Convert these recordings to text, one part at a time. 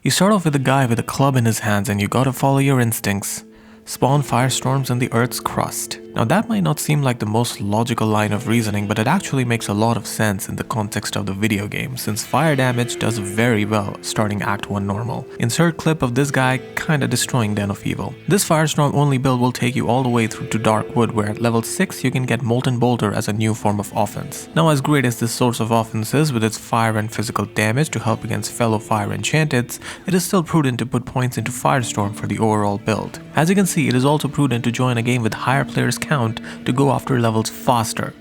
You start off with a guy with a club in his hands and you gotta follow your instincts. Spawn firestorms in the Earth's crust. Now that might not seem like the most logical line of reasoning, but it actually makes a lot of sense in the context of the video game, since fire damage does very well starting Act 1 normal. Insert clip of this guy kinda destroying Den of Evil. This firestorm only build will take you all the way through to Darkwood, where at level 6 you can get Molten Boulder as a new form of offense. Now as great as this source of offense is with its fire and physical damage to help against fellow fire enchanteds, it is still prudent to put points into Firestorm for the overall build. As you can see, it is also prudent to join a game with higher players count to go after levels faster.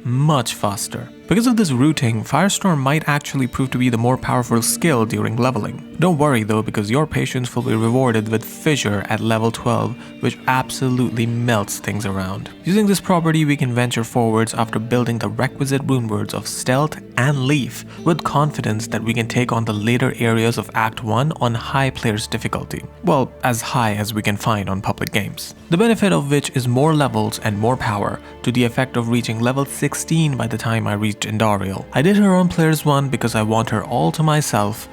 Much faster. Because of this routing, Firestorm might actually prove to be the more powerful skill during leveling. Don't worry though, because your patience will be rewarded with Fissure at level 12, which absolutely melts things around. Using this property, we can venture forwards after building the requisite runewords of Stealth and Leaf with confidence that we can take on the later areas of Act 1 on high players difficulty. Well, as high as we can find on public games. The benefit of which is more levels and more power, to the effect of reaching level 16 by the time I reached Andariel. I did her on Players 1 because I want her all to myself,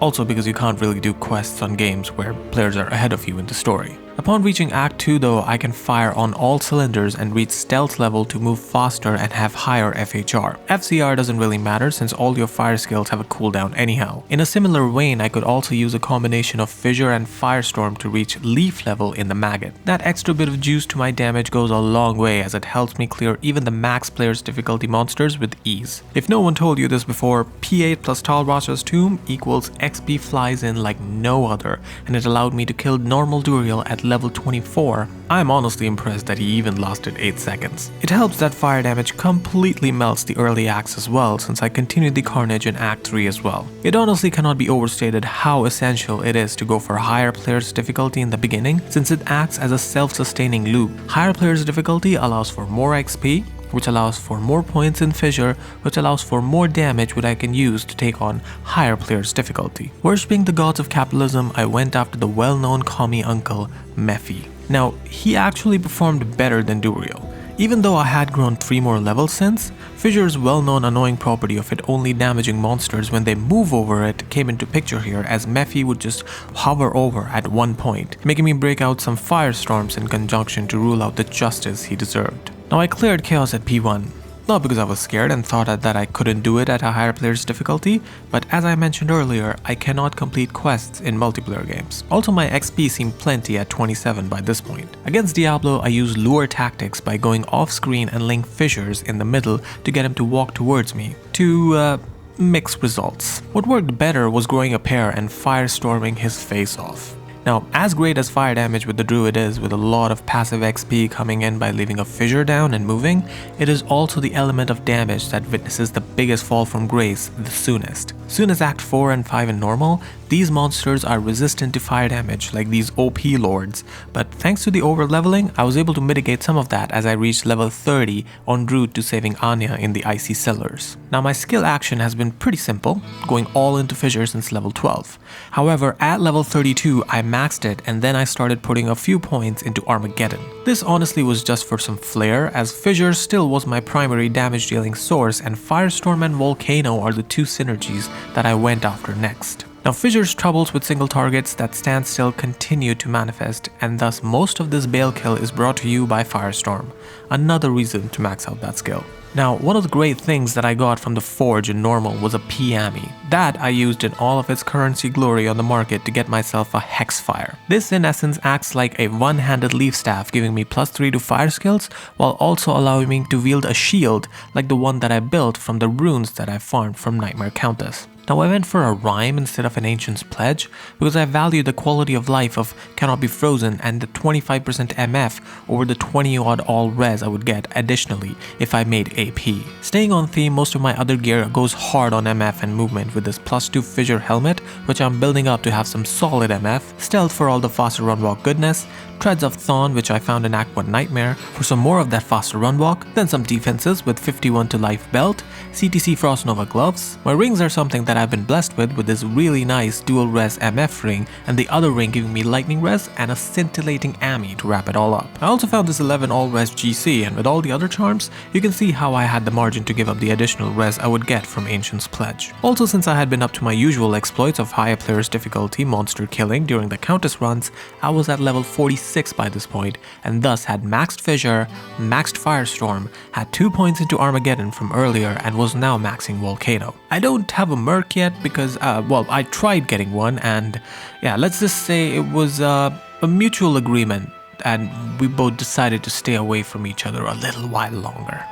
also because you can't really do quests on games where players are ahead of you in the story. Upon reaching Act 2 though, I can fire on all cylinders and reach stealth level to move faster and have higher FHR. FCR doesn't really matter since all your fire skills have a cooldown anyhow. In a similar vein, I could also use a combination of Fissure and Firestorm to reach Leaf level in the Maggot. That extra bit of juice to my damage goes a long way as it helps me clear even the max players difficulty monsters with ease. If no one told you this before, P8 plus Talrasha's Tomb equals XP flies in like no other, and it allowed me to kill normal Duriel at level 24. I'm honestly impressed that he even lasted 8 seconds. It helps that fire damage completely melts the early acts as well, since I continued the carnage in Act 3 as well. It honestly cannot be overstated how essential it is to go for higher players difficulty in the beginning, since it acts as a self-sustaining loop. Higher players difficulty allows for more XP, which allows for more points in Fissure, which allows for more damage which I can use to take on higher players difficulty. Worshipping the gods of capitalism, I went after the well-known commie uncle, Mephi. Now, he actually performed better than Duriel. Even though I had grown 3 more levels since, Fissure's well-known annoying property of it only damaging monsters when they move over it came into picture here, as Mephi would just hover over at one point, making me break out some firestorms in conjunction to rule out the justice he deserved. Now I cleared Chaos at P1, not because I was scared and thought that I couldn't do it at a higher player's difficulty, but as I mentioned earlier, I cannot complete quests in multiplayer games. Also, my XP seemed plenty at 27 by this point. Against Diablo, I used lure tactics by going off screen and laying fissures in the middle to get him to walk towards me, to mixed results. What worked better was growing a pair and firestorming his face off. Now, as great as fire damage with the druid is, with a lot of passive XP coming in by leaving a fissure down and moving, it is also the element of damage that witnesses the biggest fall from grace the soonest. Soon as Act 4 and 5 in normal, these monsters are resistant to fire damage like these OP lords, but thanks to the over-leveling, I was able to mitigate some of that as I reached level 30 en route to saving Anya in the icy cellars. Now my skill action has been pretty simple, going all into Fissure since level 12. However, at level 32 I maxed it and then I started putting a few points into Armageddon. This honestly was just for some flair, as Fissure still was my primary damage dealing source and Firestorm and Volcano are the two synergies that I went after next. Now Fissure's troubles with single targets that stand still continue to manifest, and thus most of this Baal kill is brought to you by Firestorm, another reason to max out that skill. Now, one of the great things that I got from the Forge in normal was a P-Ami. That I used in all of its currency glory on the market to get myself a Hexfire. This in essence acts like a one-handed leaf staff, giving me +3 to fire skills while also allowing me to wield a shield like the one that I built from the runes that I farmed from Nightmare Countess. Now I went for a rhyme instead of an Ancient's Pledge because I value the quality of life of Cannot Be Frozen and the 25% MF over the 20 odd all res I would get additionally if I made AP. Staying on theme, most of my other gear goes hard on MF and movement with this +2 Fissure helmet, which I'm building up to have some solid MF, stealth for all the faster run walk goodness, Treads of Thorn, which I found in Act 1 Nightmare for some more of that faster run walk, then some defenses with 51 to life belt, CTC Frost Nova gloves. My rings are something that I've been blessed with this really nice dual res MF ring and the other ring giving me lightning res and a scintillating Ami to wrap it all up. I also found this 11 all res GC, and with all the other charms, you can see how I had the margin to give up the additional res I would get from Ancient's Pledge. Also, since I had been up to my usual exploits of higher player's difficulty monster killing during the Countess runs, I was at level 46 by this point, and thus had maxed Fissure, maxed Firestorm, had 2 points into Armageddon from earlier, and was now maxing Volcano. I don't have a Merc yet because, well, I tried getting one, and yeah, let's just say it was a mutual agreement, and we both decided to stay away from each other a little while longer.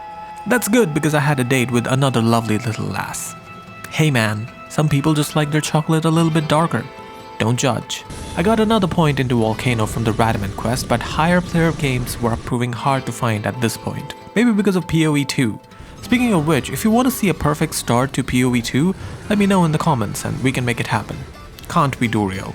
That's good because I had a date with another lovely little lass. Hey man, some people just like their chocolate a little bit darker. Don't judge. I got another point into Volcano from the Radamant quest, but higher player games were proving hard to find at this point. Maybe because of PoE 2. Speaking of which, if you want to see a perfect start to PoE 2, let me know in the comments and we can make it happen. Can't be Duriel.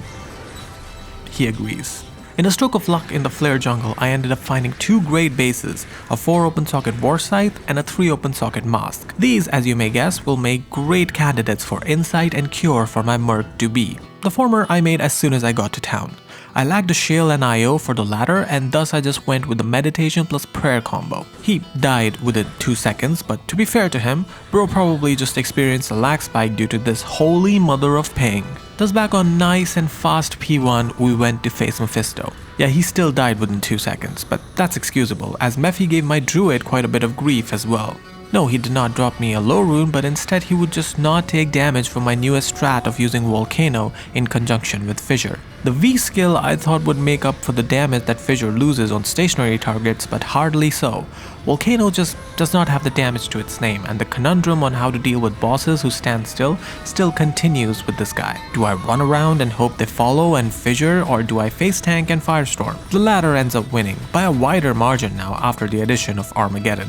He agrees. In a stroke of luck in the Flare jungle, I ended up finding 2 great bases, a 4 open socket War Scythe and a 3 open socket Mask. These, as you may guess, will make great candidates for Insight and Cure for my Merc to be. The former I made as soon as I got to town. I lacked a Shale and IO for the latter, and thus I just went with the Meditation plus Prayer combo. He died within 2 seconds, but to be fair to him, bro probably just experienced a lag spike due to this holy mother of pain. Thus back on nice and fast P1, we went to face Mephisto. Yeah, he still died within 2 seconds, but that's excusable, as Mephi gave my druid quite a bit of grief as well. No, he did not drop me a low rune, but instead he would just not take damage from my newest strat of using Volcano in conjunction with Fissure. The V skill I thought would make up for the damage that Fissure loses on stationary targets, but hardly so. Volcano just does not have the damage to its name, and the conundrum on how to deal with bosses who stand still continues with this guy. Do I run around and hope they follow and Fissure, or do I face tank and Firestorm? The latter ends up winning, by a wider margin now after the addition of Armageddon.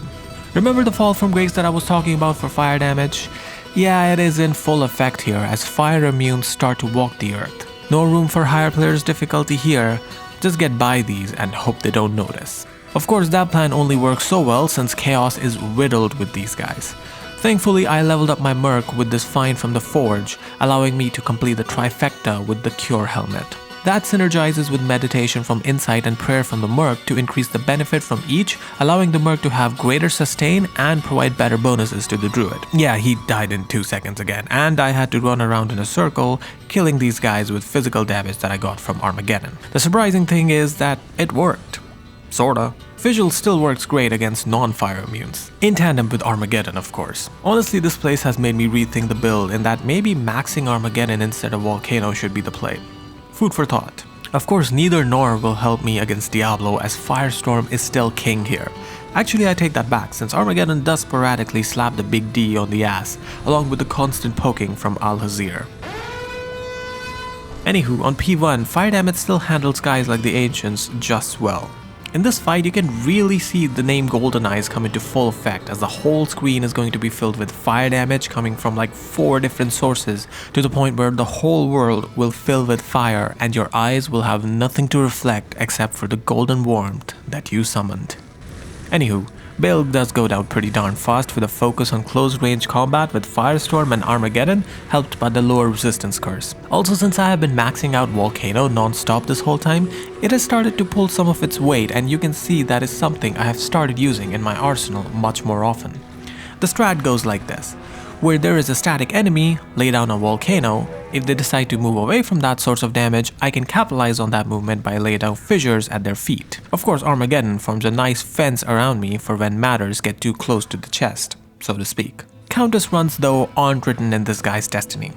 Remember the fall from grace that I was talking about for fire damage? Yeah, it is in full effect here as fire immunes start to walk the earth. No room for higher players' difficulty here, just get by these and hope they don't notice. Of course, that plan only works so well since Chaos is riddled with these guys. Thankfully, I leveled up my Merc with this find from the Forge, allowing me to complete the trifecta with the Cure helmet. That synergizes with meditation from Insight and prayer from the Merc to increase the benefit from each, allowing the Merc to have greater sustain and provide better bonuses to the Druid. Yeah, he died in 2 seconds again, and I had to run around in a circle, killing these guys with physical damage that I got from Armageddon. The surprising thing is that it worked. Sorta. Visual still works great against non-fire immunes. In tandem with Armageddon, of course. Honestly, this place has made me rethink the build in that maybe maxing Armageddon instead of Volcano should be the play. Food for thought. Of course, neither nor will help me against Diablo as Firestorm is still king here. Actually, I take that back since Armageddon does sporadically slap the big D on the ass, along with the constant poking from Al-Hazir. Anywho, on P1, fire damage still handles guys like the Ancients just well. In this fight, you can really see the name Golden Eyes come into full effect as the whole screen is going to be filled with fire damage coming from like 4 different sources to the point where the whole world will fill with fire and your eyes will have nothing to reflect except for the golden warmth that you summoned. Anywho, Baal does go down pretty darn fast with a focus on close range combat with Firestorm and Armageddon, helped by the lower resistance curse. Also, since I have been maxing out Volcano non-stop this whole time, it has started to pull some of its weight, and you can see that is something I have started using in my arsenal much more often. The strat goes like this. Where there is a static enemy, lay down a Volcano. If they decide to move away from that source of damage, I can capitalize on that movement by laying down Fissures at their feet. Of course, Armageddon forms a nice fence around me for when matters get too close to the chest, so to speak. Countess runs though aren't written in this guy's destiny.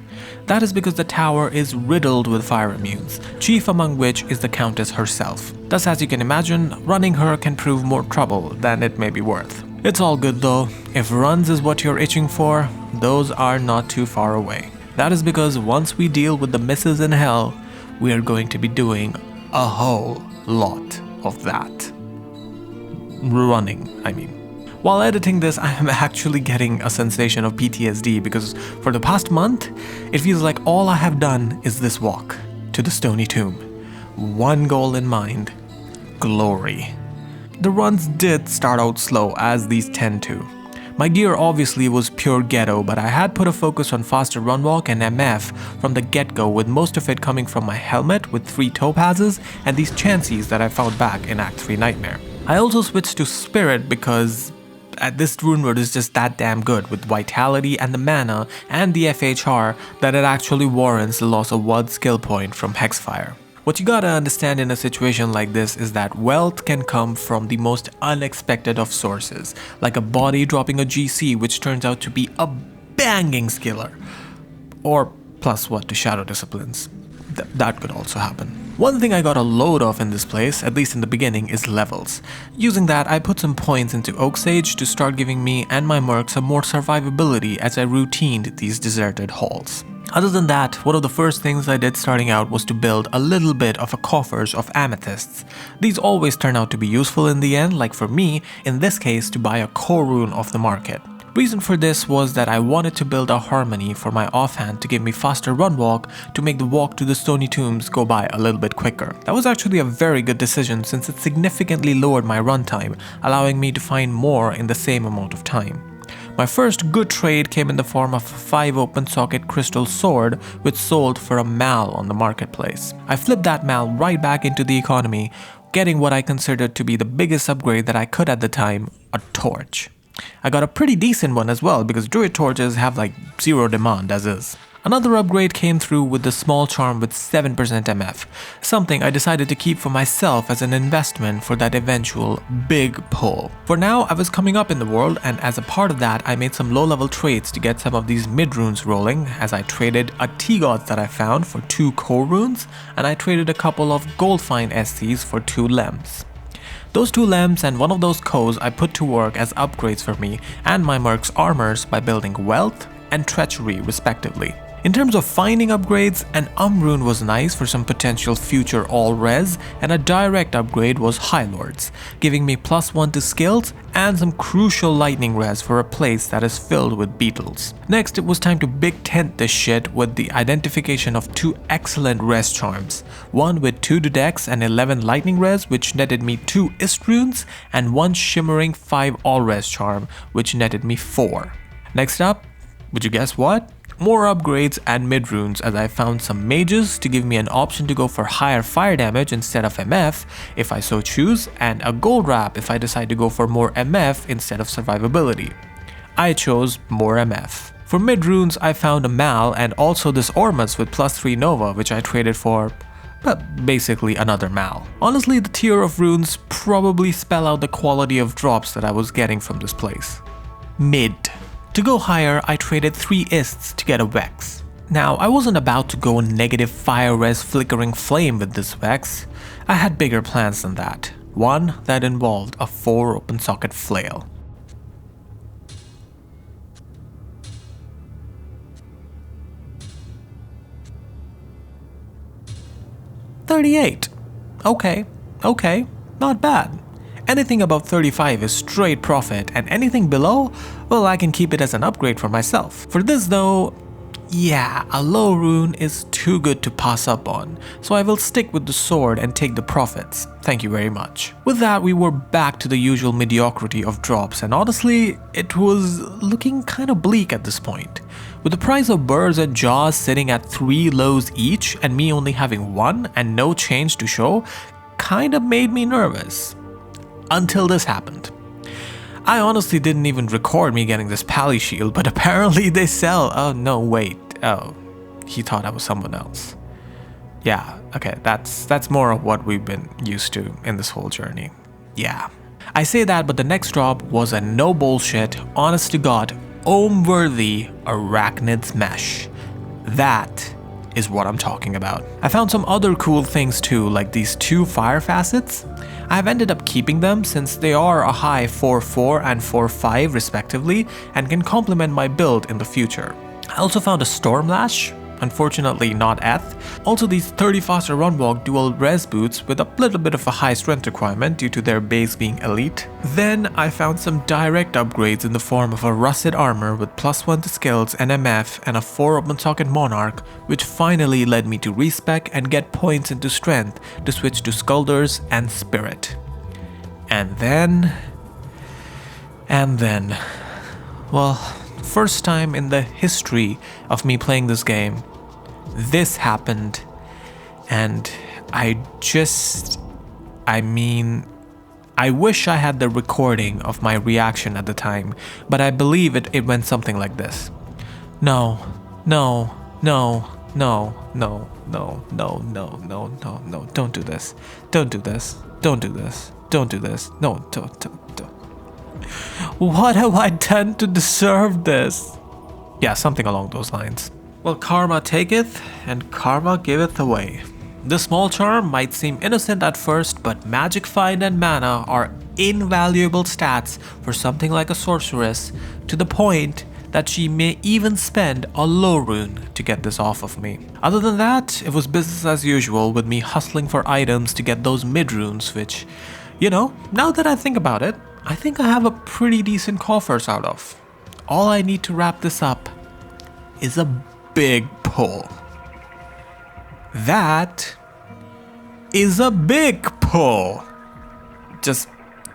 That is because the tower is riddled with fire immunes, chief among which is the Countess herself. Thus, as you can imagine, running her can prove more trouble than it may be worth. It's all good though. If runs is what you're itching for, those are not too far away. That is because once we deal with the misses in hell, we are going to be doing a whole lot of that. Running, I mean. While editing this, I am actually getting a sensation of PTSD because for the past month, it feels like all I have done is this walk to the Stony Tomb. One goal in mind: glory. The runs did start out slow, as these tend to, My gear obviously was pure ghetto, but I had put a focus on faster run walk and MF from the get-go, with most of it coming from my helmet with 3 topazes and these chances that I found back in Act 3 Nightmare. I also switched to Spirit because this runeword is just that damn good with Vitality and the mana and the FHR that it actually warrants the loss of 1 skill point from Hexfire. What you gotta understand in a situation like this is that wealth can come from the most unexpected of sources, like a body dropping a GC which turns out to be a banging skiller. Or plus what to shadow disciplines. That could also happen. One thing I got a load of in this place, at least in the beginning, is levels. Using that, I put some points into Oak Sage to start giving me and my mercs some more survivability as I routined these deserted halls. Other than that, one of the first things I did starting out was to build a little bit of a coffers of amethysts. These always turn out to be useful in the end, like for me, in this case to buy a core rune off the market. Reason for this was that I wanted to build a harmony for my offhand to give me faster run walk to make the walk to the Stony Tombs go by a little bit quicker. That was actually a very good decision since it significantly lowered my runtime, allowing me to find more in the same amount of time. My first good trade came in the form of a 5 open socket crystal sword which sold for a mal on the marketplace. I flipped that mal right back into the economy, getting what I considered to be the biggest upgrade that I could at the time, a torch. I got a pretty decent one as well because druid torches have like 0 demand as is. Another upgrade came through with the small charm with 7% MF, something I decided to keep for myself as an investment for that eventual big pull. For now, I was coming up in the world, and as a part of that I made some low level trades to get some of these mid runes rolling, as I traded a T-God that I found for 2 core runes, and I traded a couple of Goldfine SCs for 2 Lems. Those 2 Lems and one of those Co's I put to work as upgrades for me and my mercs armors by building Wealth and Treachery respectively. In terms of finding upgrades, an rune was nice for some potential future all-res, and a direct upgrade was High Lords, giving me +1 to skills and some crucial lightning res for a place that is filled with beetles. Next, it was time to big tent this shit with the identification of 2 excellent res charms, one with 2 to dex and 11 lightning res which netted me 2 ist runes, and 1 shimmering 5 all-res charm which netted me 4. Next up, would you guess what? More upgrades and mid runes, as I found some mages to give me an option to go for higher fire damage instead of MF if I so choose, and a gold wrap if I decide to go for more MF instead of survivability. I chose more MF. For mid runes I found a Mal and also this Ormus with +3 Nova which I traded for basically another Mal. Honestly, the tier of runes probably spell out the quality of drops that I was getting from this place. Mid. To go higher, I traded 3 ists to get a Vex. Now, I wasn't about to go negative fire res Flickering Flame with this Vex. I had bigger plans than that. One that involved a 4 open socket flail. $38. Okay, not bad. Anything above 35 is straight profit, and anything below, well, I can keep it as an upgrade for myself. For this though, yeah, a low rune is too good to pass up on, so I will stick with the sword and take the profits. Thank you very much. With that, we were back to the usual mediocrity of drops, and honestly, it was looking kinda bleak at this point. With the price of birds and jaws sitting at 3 lows each, and me only having 1 and no change to show, kinda made me nervous. Until this happened. I honestly didn't even record me getting this pally shield, but apparently they sell. Oh no, wait. Oh, he thought I was someone else. Yeah, okay, that's more of what we've been used to in this whole journey. Yeah. I say that, but the next drop was a no bullshit, honest to God, ohm-worthy Arachnid Mesh. That is what I'm talking about. I found some other cool things too, like these 2 fire facets. I have ended up keeping them since they are a high 4-4 and 4-5 respectively and can complement my build in the future. I also found a Storm Lash, unfortunately not Eth. Also these 30 faster run walk dual res boots with a little bit of a high strength requirement due to their base being elite. Then I found some direct upgrades in the form of a rusted armor with +1 to skills and MF and a 4 open socket monarch, which finally led me to respec and get points into strength to switch to Skulders and Spirit. And then Well, first time in the history of me playing this game, this happened, and I wish I had the recording of my reaction at the time, but I believe it went something like this. No, no, no, no, no, no, no, no, no, no, no, don't do this. Don't do this. Don't do this. Don't do this. No, don't. What have I done to deserve this? Yeah, something along those lines. Well, karma taketh, and karma giveth away. This small charm might seem innocent at first, but magic find and mana are invaluable stats for something like a sorceress, to the point that she may even spend a low rune to get this off of me. Other than that, it was business as usual with me hustling for items to get those mid runes, which, you know, now that I think about it, I think I have a pretty decent coffers out of. All I need to wrap this up is a big pull. That is a big pull. Just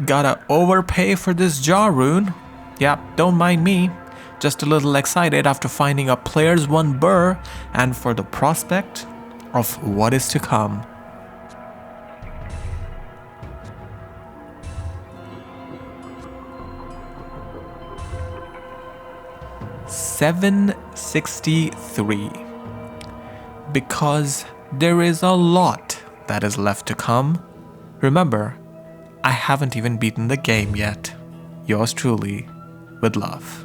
gotta overpay for this jaw rune. Yeah, don't mind me. Just a little excited after finding a player's 1 burr and for the prospect of what is to come. $763. Because there is a lot that is left to come. Remember, I haven't even beaten the game yet. Yours truly, with love.